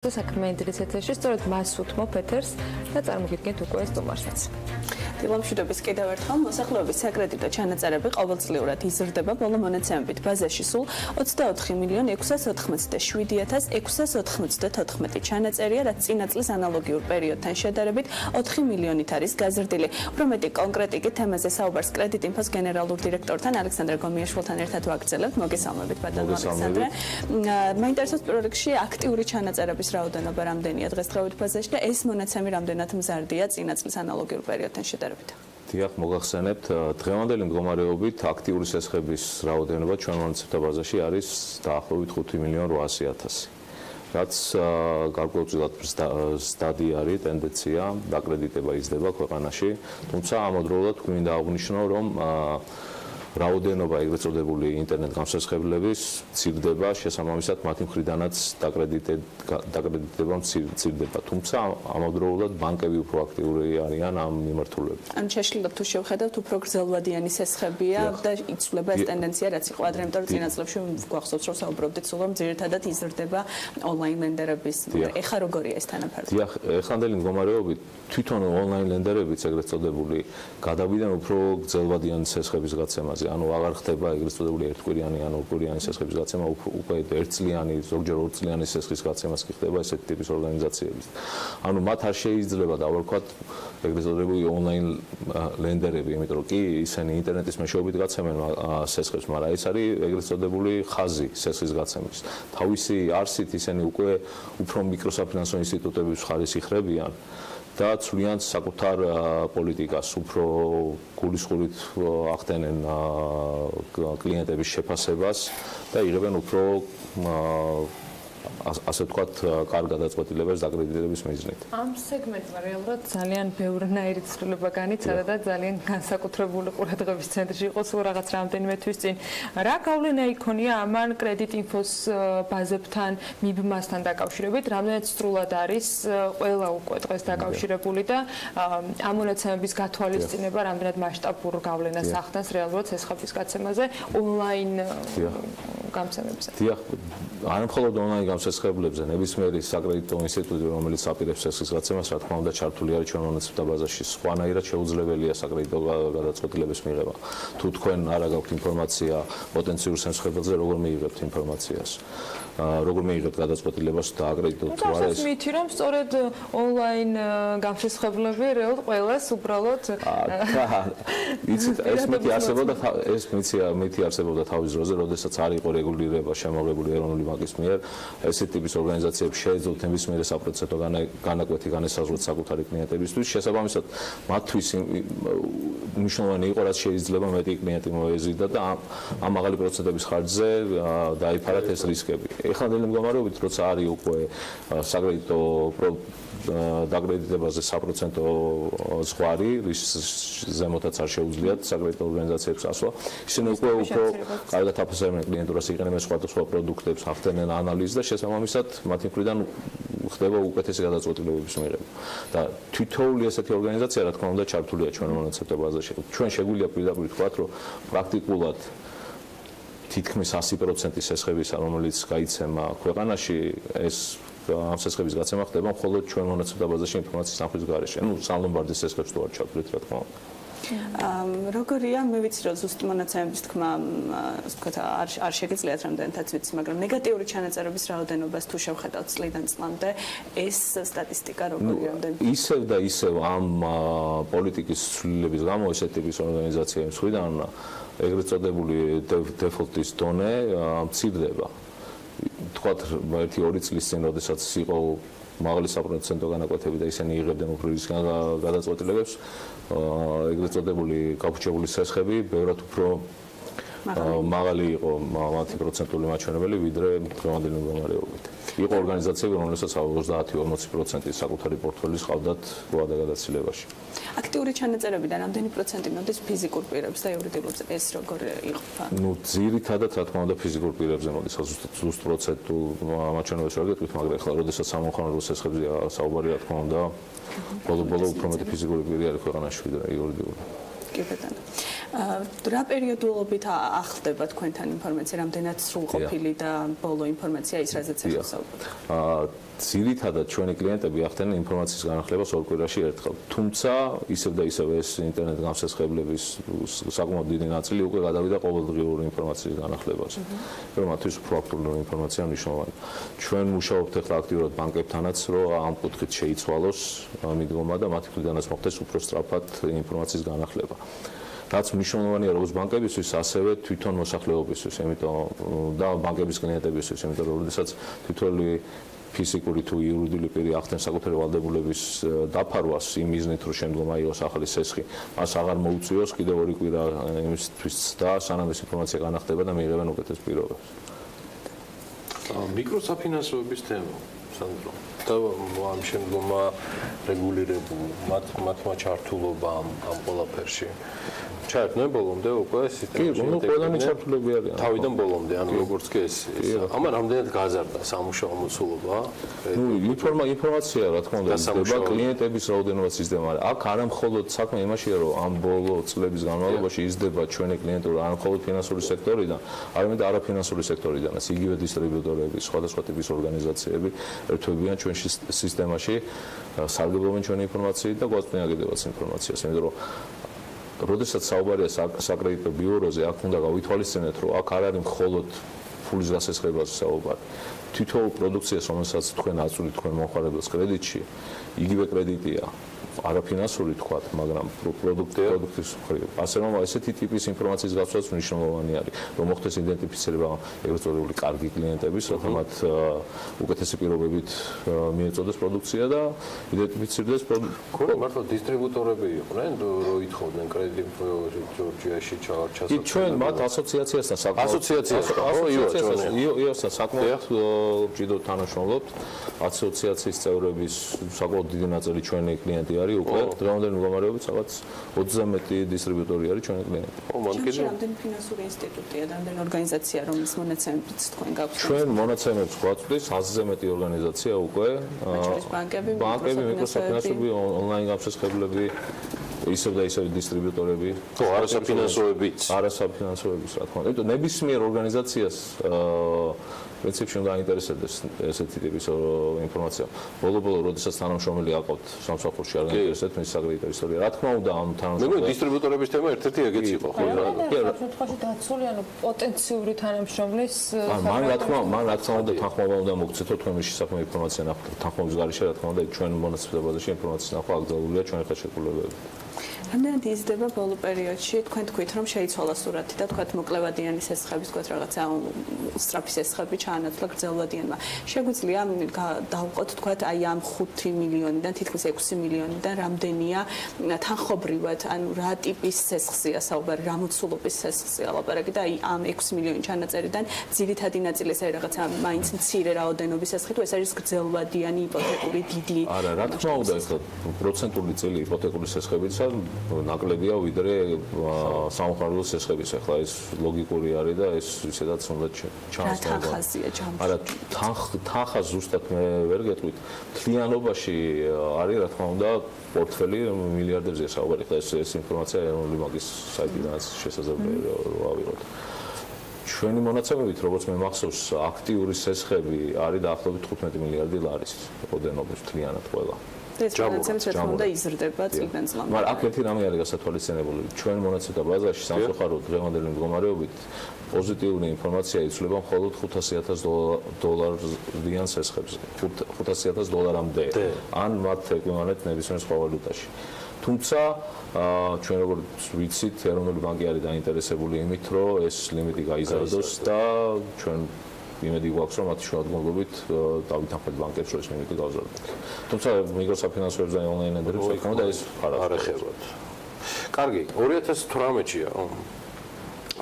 საქმე ინტერესებში სწორედ მას უთმობ ეთერს და წარმოგიდგენთ უკვე სტუმარსაც. დილამშვიდობის კიდევ ერთხელ მოსახლეობის საკრედიტო ჩანაწერები ყოველწლიურად იზრდება ბოლო მონაცემებით ბაზაში სულ 24,687,694 ჩანაწერია, რაც წინა წლის ანალოგიურ პერიოდთან შედარებით 4 მილიონით არის გაზრდილი. უფრო მეტი კონკრეტიკით თემაზე საუბარს კრედიტინფოს გენერალურ დირექტორთან ალექსანდრ გომიაშვილთან ერთად ვაგრძელებთ. მოგესალმებით ბატონო ალექსანდრე. მაინტერესებს პირველ რიგში აქტიური ჩანაწერების რაოდენობა რამდენია დღესდღეობით ბაზაში და ეს მონაცემი რამდენად მზარდია წინა წლის ანალოგიურ პერიოდთან შედარებით? დიახ, მოგახსენებთ, დღევანდელი მდგომარეობით აქტიური სესხების რაოდენობა ჩვენ მონაცემთა ბაზაში არის დაახლოებით 5,800,000. რაც გარკვეულწილად ზრდადი არის ტენდენცია, დაკრედიტება იზრდება ქვეყანაში, თუმცა ამავდროულად გვინდა აღვნიშნო, რომ რაოდენობა ეგრეთ წოდებული ინტერნეტ გამსესხებლების მცირდება, შესაბამისად მათი მხრიდანაც დაკრედიტება მცირდება. თუმცა ამავდროულად ბანკები უფრო აქტიური არიან ამ მიმართულებით. ან შეშლილად თუ შევხედავთ, უფრო გრძელვადიანი სესხებია და იცვლება ეს ტენდენცია, რაც იყო ადრე, იმიტომ რომ წინა წლებში გვახსოვს, რომ საუბრობდით სულ რომ ძირითადად იზრდება ონლაინ ლენდერების. ეხლა როგორია ეს თანაფარდი? დიახ, ეხლანდელი მდგომარეობით თვითონ ონლაინ ლენდერებიც ეგრეთ წოდებული გადავიდნენ უფრო გრძელვადიანი სესხების გაცემაზე. ანუ აღარ ხდება ეგრეთ წოდებული ერთკვირიანი ან ორკვირიანი სესხების გაცემა, უკვე ერთწლიანი, ზოგჯერ ორწლიანი სესხის გაცემაც კი ხდება ესეთი ტიპის ორგანიზაციების. ანუ მათ არ შეიძლება დავარქვათ ეგრეთ წოდებული ონლაინ ლენდერები, იმიტომ რომ კი ისინი ინტერნეტის მეშვეობით გაცემენ სესხებს, მაგრამ ეს არის ეგრეთ წოდებული ხაზი სესხის გაცემის. თავისი არსით ისინი უკვე უფრო მიკროსაფინანსო ინსტიტუტების ხარისხს იხრებიან და ცვლიან საკუთარ პოლიტიკას, უფრო გულისხმობით ახდენენ კლიენტების შეფასებას და იღებენ უფრო ასე ვთქვათ, კარგ გადაწყვეტილებას დაკრედიტების მიზნით. ამ სეგმენტმა რეალურად ძალიან ბევრნაირი ცვლილება განიცადა და ძალიან განსაკუთრებული ყურადღების ცენტრში იყო სულ რაღაც რამდენიმე თვის წინ. რა გავლენა იქონია ამან კრედიტინფოს ბაზებთან, მიბმასთან დაკავშირებით, რამდენად სრულად არის ყველა უკვე დღეს დაკავშირებული და ამ მონაცემების გათვალისწინება რამდენად მასშტაბურ გავლენას ახდენს რეალურად სესხების გაცემაზე ონლაინ გამოცემებზე. დიახ, არ მხოლოდ ონლაინ გამსესხებლებზე, ნებისმიერი საკრედიტო ინსტიტუტი, რომელიც აპირებს სესხის გაცემას, რა თქმა უნდა, ჩართული არის ჩვენ მონაცემთა ბაზაში. სხვანაირად შეუძლებელია საკრედიტო გადაწყვეტილების მიღება. თუ თქვენ არ გაქვთ ინფორმაცია პოტენციურ სესხებებზე, როგორ მიიღებთ ინფორმაციას? როგორ მიიღებთ გადაწყვეტილებას დააკრედიტოთ თუ არა ეს? მითი რომ სწორედ ონლაინ გამსესხებლები რეალურად ყველას უბრალოდ ეს მითი არსებობდა თავის დროზე, როდესაც არ იყო რეგულირება შემოღებული ეროვნული ბანკის მიერ, ესეთი ტიპის ორგანიზაციებს შეეძლოთ ნებისმიერ საპროცენტო განაკვეთი განესაზღვროთ საკუთარი კლიენტებისთვის. შესაბამისად, მათთვის მნიშვნელოვანი იყო, რაც შეიძლება მეტი კლიენტი მოეზრიდა და ამ მაღალი პროცენტების ხარჯზე დაიფარათ ეს რისკები. ეხლანდელი მდგომარეობით, როცა არის უკვე საკრედიტო დაკრედიტებაზე საპროცენტო ზღვარი, რის ზემოთაც არ შეუძლიათ საკრედიტო ორგანიზაციებს ასვლა, ისინი უკვე უფრო კარგად აფასებენ კლიენტურას, იყენებენ სხვადასხვა პროდუქტებს, ახდენენ ანალიზს და შესაბამისად მათი მხრიდან ხდება უკეთესი გადაწყვეტილებების მიღება. და თითოეული ესეთი ორგანიზაცია, რა თქმა უნდა, ჩართულია ჩვენ მონაცემთა ბაზაში. ჩვენ შეგვიძლია პირდაპირ ვთქვათ, რომ პრაქტიკულად თითქმის 100% სესხებისა, რომელიც გაიცემა ქვეყანაში, ეს ამ სესხების გაცემა ხდება მხოლოდ ჩვენ მონაცემთა ბაზაში ინფორმაციის სამხის გარეშე. ნუ სალომბარდის სესხებს თუ არ ჩავთვლით, რა თქმა უნდა. როგორია, მე ვიცი რომ ზუსტ მონაცემების თქმა, ასე ვთქვათ, არ შეგიძლიათ რამდენადაც ვიცი, მაგრამ ნეგატიური ჩანაწერების რაოდენობას თუ შევხედავთ წლიდან წლამდე, ეს სტატისტიკა როგორია რამდენი? ისევ და ისევ ამ პოლიტიკის ცვლილების გამო ესეთი ტიპის ორგანიზაციების მხრიდან ეგრეთ წოდებული დეფოლტის დონე მცირდება. თქვათ, 1-2 წლის წინ, როდესაც იყო მაღალი საპროცენტო განაკვეთები და ისინი იღებდნენ უფრო რისკიან გადაწყვეტილებებს, ეგრეთ წოდებული გაფუჭებული სესხები ბევრად უფრო მაღალი იყო მათი პროცენტული მაჩვენებელი, ვიდრე დღევანდელი მდგომარეობით. იყო ორგანიზაციები, რომელსაც 30-40% საკუთარი პორტფელის ყავდათ გადაგაცილებაში. აქტიური ჩანაწერებიდან რამდენი პროცენტი მოდის ფიზიკურ პირებს და იურიდიულებს? ეს როგორ იყოფა? ნუ ძირითადად რა თქმა უნდა ფიზიკურ პირებზე მოდის, ზუსტ პროცენტულ მაჩვენებელს ვერ გეტყვით, მაგრამ ახლა როდესაც სამოხმარო სესხებზე საუბარი, რა თქმა უნდა, ბოლო უფრო მეტი ფიზიკური პირი არის ქვეყანაში ვიდრე იურიდიული. კი ბატონო. რა პერიოდულობით ახდება თქვენთან ინფორმაცია, რამდენად სრულყოფილი და ბოლო ინფორმაცია ის, რაზეც ახლა საუბრობთ? ძირითადად ჩვენი კლიენტები ახდენენ ინფორმაციის განახლებას ორ კვირაში ერთხელ. თუმცა ისევ და ისევ ეს ინტერნეტ გამსესხებლების საკმაოდ დიდი ნაწილი უკვე გადავიდა ყოველდღიური ინფორმაციის განახლებაზე. რომ მათთვის უფრო აქტუალური ინფორმაცია მნიშვნელოვანია. ჩვენ მუშაობთ ახლა აქტიურად ბანკებთანაც, რომ ამ კუთხით შეიცვალოს მიდგომა და მათი მხრიდანაც მოხდეს უფრო სწრაფად ინფორმაციის განახლება. რაც მნიშვნელოვანია როგორც ბანკებისთვის, ასევე თვითონ მოსახლეობისთვის, იმიტომ და ბანკების კლიენტებისთვის, იმიტომ რომ როდესაც თითოეული ფიზიკური თუ იურიდიული პირი ახდენს საკუთარი ვალდებულების დაფარვას იმ მიზნით, რომ შემდგომ აიღოს ახალი სესხი, მას აღარ მოუწიოს კიდევ ორი კვირა იმისთვის და სანამ ეს ინფორმაცია განახდება და მიიღებენ უკეთეს პირობებს. მიკროსაფინანსოების თემა, სანდრო. და ამ შემდგომა რეგულირებულ მათმა ჩართულობა ამ ყველაფერში. ჩაერთნენ ბოლომდე უკვე სისტემაში. კი, ყველანი ჩართულები არიან. თავიდან ბოლომდე, ანუ როგორც კი ეს. ამან რამდენად გაზარდა სამუშაო მოცულობა? ინფორმაცია, რა თქმა უნდა, იზრდება კლიენტების რაოდენობა იზრდება, მაგრამ აქ არა მხოლოდ საქმე იმაშია, რომ ამ ბოლო წლების განმავლობაში იზრდება ჩვენი კლიენტური არა მხოლოდ ფინანსური სექტორიდან, არამედ არაფინანსური სექტორიდანაც, იგივე დისტრიბიუტორები, სხვადასხვა ტიპის ორგანიზაციები ერთვებიან ჩვენ სისტემაში, სარგებლობენ ჩვენი ინფორმაციით და გვაწვდიან კიდევაც ინფორმაციას, იმიტომ რომ როდესაც საუბარია საკრედიტო ბიუროზე, აქ უნდა გავითვალისწინოთ, რომ აქ არ არის მხოლოდ ფულის გასესხებაზე საუბარი. თითოეულ პროდუქციას, რომელსაც თქვენ აწვდით თქვენ მომხმარებელს კრედიტში, იგივე კრედიტია. არაფინანსური თქვათ, მაგრამ პროდუქტის მხრივ. ასე რომ ესეთი ტიპის ინფორმაციის გაცვლაც მნიშვნელოვანი არის, რომ მოხდეს იდენტიფიცირება ეგრეთ წოდებული კარგი კლიენტების, რათა მათ უკეთესი პირობებით მიეწოდეს პროდუქცია და იდენტიფიცირდეს ქონდა მართლა დისტრიბუტორები იყვნენ, რომ ითხოვდნენ კრედიტინფო ჯორჯიაში ჩასაწყობად. ჩვენ მათ ასოციაციასთან საკმაოდ ჯიდო თანამშრომლობთ. ასოციაციის წევრების საკმაოდ დიდი ნაწილი ჩვენი კლიენტი არის უკვე დღევანდელი მდგომარეობით რაღაც 20-ზე მეტი დისტრიბუტორი არის ჩვენი კლიენტი. მან კიდევ რამდენი ფინანსური ინსტიტუტია, რამდენი ორგანიზაცია, რომლის მონაცემებიც თქვენ გაქვთ? ჩვენ მონაცემებს გვაწვდის 100-ზე მეტი ორგანიზაცია უკვე. ბანკები, მიკროსაფინანსები, ონლაინ გამსესხებლები, ისევ და ისევ დისტრიბუტორები. ხო, არასაფინანსოებიც. არასაფინანსოებიც, რა თქმა უნდა. იმიტომ ნებისმიერ ორგანიზაციას პრინციპში უნდა აინტერესებდეს ესეთი ტიპის ინფორმაცია. ბოლო-ბოლო, როდესაც თანამშრომელი აყავთ სამსახურში, არ გაინტერესებთ მის საკრედიტო ისტორია. რა თქმა უნდა, ამ თანამშრომელი დისტრიბუტორების თემა ერთ-ერთი ეგეც იყო, ხო? რა შემთხვევაში დაცული, ანუ პოტენციური თანამშრომლის მან რა თქმა უნდა თანხმობა უნდა მოგცეთო თქვენ მის შესაქმე ინფორმაცია ნახოთ. თანხმობის გარეშე რა თქმა უნდა ჩვენ მონაცემ ბაზაში ინფორმაციის ნახვა აკრძალულია ჩვენი ხელშეკრულებებით. რამდენად იზრდება ბოლო პერიოდში? თქვენ თქვით, რომ შეიცვალა სურათი და თქვათ მოკლევადიანი სესხების, თქვათ რაღაცა სწრაფი სესხები ჩაანაცვლა გრძელვადიანმა. შეგვიძლია დავყოთ, თქვათ, აი ამ 5 მილიონიდან თითქმის 6 მილიონიდან რამდენია თანხობრივად, ანუ რა ტიპის სესხზეა საუბარი, რა მოცულობის სესხზეა ლაპარაკი და აი ამ 6 მილიონი ჩანაწერიდან ძირითადი ნაწილი ეს არის რაღაცა მაინც მცირე რაოდენობის სესხი თუ ეს არის გრძელვადიანი იპოთეკური დიდი. არა, რა თქმა უნდა, ეს პროცენტული წილი იპოთეკური სესხებისა ნაკლებია ვიდრე სამხარდლო სესხების. ახლა ეს ლოგიკური არის და ეს ისედაც უნდა ჩანს. არა, თანხა ზუსტად მე ვერ გეტყვით. მთლიანობაში არის რა თქმა უნდა პორტფელი მილიარდებზე საუბარი. ახლა ეს ინფორმაცია ეროვნული ბანკის საიტიდანაც შესაძლებელია რომ ავიღოთ. ჩვენი მონაცემებით, როგორც მე მახსოვს, აქტიური სესხები არის დაახლოებით 15 მილიარდი ლარის ოდენობის მთლიანად ყველა. ეს მონაცემები რა თქმა უნდა იზრდება წლიდან წლამდე. მაგრამ აქ ერთი რამე არის გასათვალისწინებული. ჩვენ მონაცემთა ბაზაში სამწუხაროდ დღევანდელი მდგომარეობით პოზიტიური ინფორმაცია იცვლება მხოლოდ $500,000-იან სესხებზე. $500,000-მდე. ან მათ ეკვივალენტ ნებისმიერ სხვა ვალუტაში. თუმცა ჩვენ როგორც ვიცით, ეროვნული ბანკი არის დაინტერესებული იმით, რომ ეს ლიმიტი გაიზარდოს და ჩვენ იმედი გვაქვს, რომ მათი შემოქმედებით დავითანხმეთ ბანკებს, რომ ეს ლიმიტი გავზარდოთ. თუმცა მიკროსაფინანსოებს და ონლაინ ლენდერებს ვეკავ და ეს არ ეხებათ. კარგი, 2018-ია.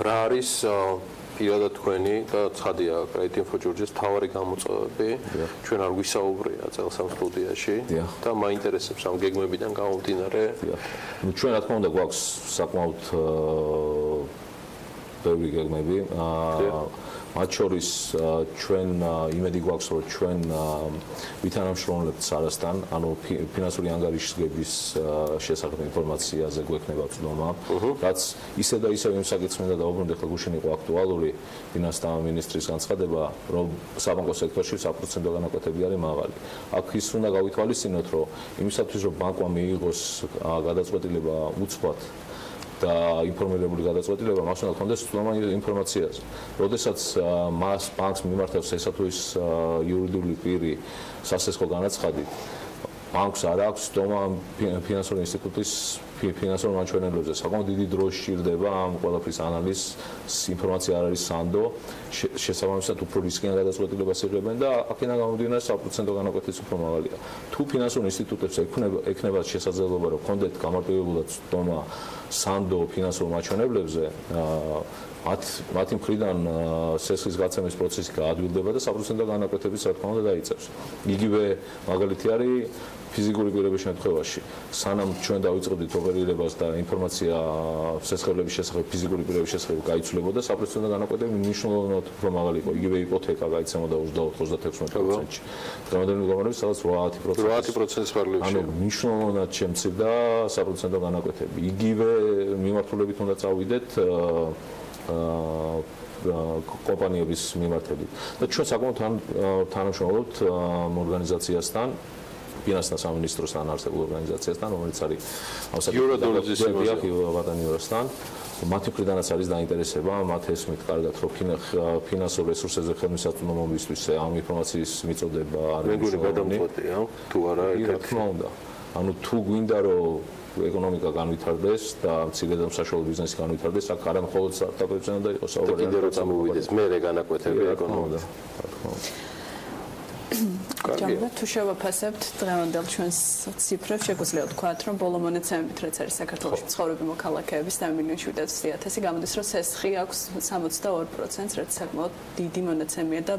რა არის პირადად თქვენი და ცხადია Creditinfo Georgia-ს თავარი გამოწვევები? ჩვენ არ გვისაუბრია წელსამ სტუდიაში და მაინტერესებს ამ გეგმებიდან გამომდინარე. ნუ ჩვენ რა თქმა უნდა გვაქვს საკმაოდ ბევრი გეგმები. მათ შორის ჩვენ იმედი გვაქვს, რომ ჩვენ ვითანამშრომლებთ სარასთან, ანუ ფინანსური ანგარიშგების შესახებ ინფორმაციაზე გვექნება ცნობა, რაც ისევ და ისევ იმ საკითხს მინდა დავუბრუნდე, ხლა გუშინ იყო აქტუალური ფინანსთა მინისტრის განცხადება, რომ საბანკო სექტორში საპროცენტო განაკვეთები არის მაღალი. აქ ის უნდა გავითვალისწინოთ, რომ იმისათვის, რომ ბანკმა მიიღოს გადაწყვეტილება უცბად და ინფორმირებული გადაწყვეტილება, მას უნდა ჰქონდეს ცნობა ინფორმაციაზე. როდესაც მას ბანკს მიმართავს ესა თუ ის იურიდიული პირი სასესხო განაცხადით, ბანკს არ აქვს ცნობა ფინანსური ინსტიტუტის ფინანსურ მაჩვენებლებზე. საკმაოდ დიდი დრო სჭირდება ამ ყველაფრის ანალიზს, ინფორმაცია არ არის სანდო, შესაბამისად უფრო რისკიან გადაწყვეტილებას იღებენ და აქედან გამომდინარე საპროცენტო განაკვეთიც უფრო მაღალია. თუ ფინანსურ ინსტიტუტებს ექნება შესაძლებლობა, რომ ჰქონდეთ გამარტივებულად ცნობა სანდო ფინანსურ მაჩვენებლებზე, მათი მხრიდან სესხის გაცემის პროცესი გაადვილდება და საპროცენტო განაკვეთებიც რა თქმა უნდა დაიწყებს. იგივე მაგალითი არის ფიზიკური პირების შემთხვევაში. სანამ ჩვენ დავიწყებდით ოპერირებას და ინფორმაცია სესხების შესახებ ფიზიკური პირების შესახებ გაიცვლებოდა, საპროცენტო განაკვეთები მნიშვნელოვნად უფრო მაღალი იყო. იგივე იპოთეკა გაიცემოდა 24-36%-ში. დღევანდელი მდგომარეობით სადაც 80%-ის პარალელში. ანუ მნიშვნელოვნად შემცირდა საპროცენტო განაკვეთები. იგივე მიმართულებით უნდა წავიდეთ კომპანიების მიმართებით. და ჩვენ საკმაოდ თანამშრომლობთ ორგანიზაციასთან, ფინანსთა სამინისტროსთან არსებულ ორგანიზაციასთან, რომელიც არის Eurostan. მათი მხრიდანაც არის დაინტერესება, მათ ესმით კარგად, რომ ფინანსურ რესურსებზე ხელმისაწვდომობისთვის ამ ინფორმაციის მიწოდება არის გადამწყვეტია, თუ არა რა თქმა უნდა. ანუ თუ გვინდა რომ ეკონომიკა განვითარდეს და მცირე და მსაშუალო ბიზნესი განვითარდეს, აქ არა მხოლოდ სტარტაპებზე უნდა იყოს საუბარი. კიდე რომ წამოვიდეს მე განაკვეთები ეკონომიკა. ჯამდა თუ შევაფასებთ დღევანდელ ჩვენს ციფრებს, შეგვიძლია ვთქვათ, რომ ბოლო მონაცემებით, რაც არის საქართველოში მცხოვრები მოქალაქეების 1,700,000, გამოდის, რომ სესხი აქვს 62%, რაც საკმაოდ დიდი მონაცემია და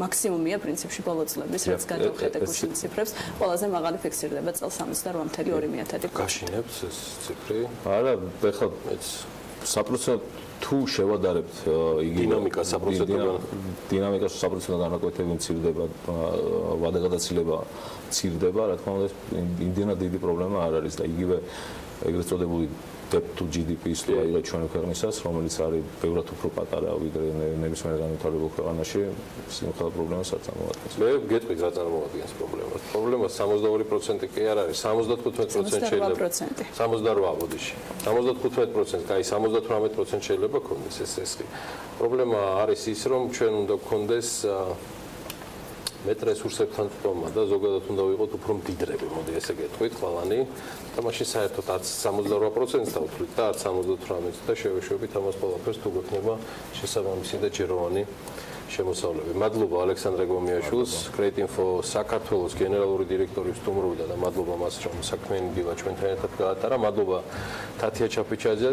მაქსიმუმია პრინციპში ბოლო წლების, რაც გადავხედე გუშინ ციფრებს, ყველაზე მაღალი ფიქსირდება წელს 68,200. გაშინებს ეს ციფრი? არა, ეხლა საპროცენტო თუ შევადარებთ დინამიკას საპროცენტო განაკვეთები მცირდება, ვადაგადაცილება მცირდება, რა თქმა უნდა, იმდენად დიდი პრობლემა არ არის და იგივე ეგრეთ წოდებული debt to GDP-ის თუ აიღო ჩვენი ქვეყნისას, რომელიც არის ბევრად უფრო პატარა ვიდრე ნებისმიერ განვითარებულ ქვეყანაში, სიმხელა პრობლემას არ წარმოადგენს. მე გეტყვით რა წარმოადგენს პრობლემას. პრობლემა 62% კი არ არის, 75% შეიძლება. 68 ბოდიში. 75%, კაი 78% შეიძლება ქონდეს ეს სესხი. პრობლემა არის ის, რომ ჩვენ უნდა გქონდეს მეტ რესურსებთან თქმა და ზოგადად უნდა ვიყოთ უფრო მდიდრები, მოდი ესე გეტყვით ყველანი და მაშინ საერთოდ არც 68%-ს დავთვლით და არც 78%-ს და შევეშვებით ამას ყველაფერს თუ გვექნება შესაბამისი და ჯეროვანი შემოსავლები. მადლობა ალექსანდრე გომიაშვილს, Creditinfo საქართველოს გენერალური დირექტორის სტუმრობდა და მადლობა მას, რომ საქმიანი დილა ჩვენთან ერთად გაატარა. მადლობა თათია ჩაფიჩაძეს.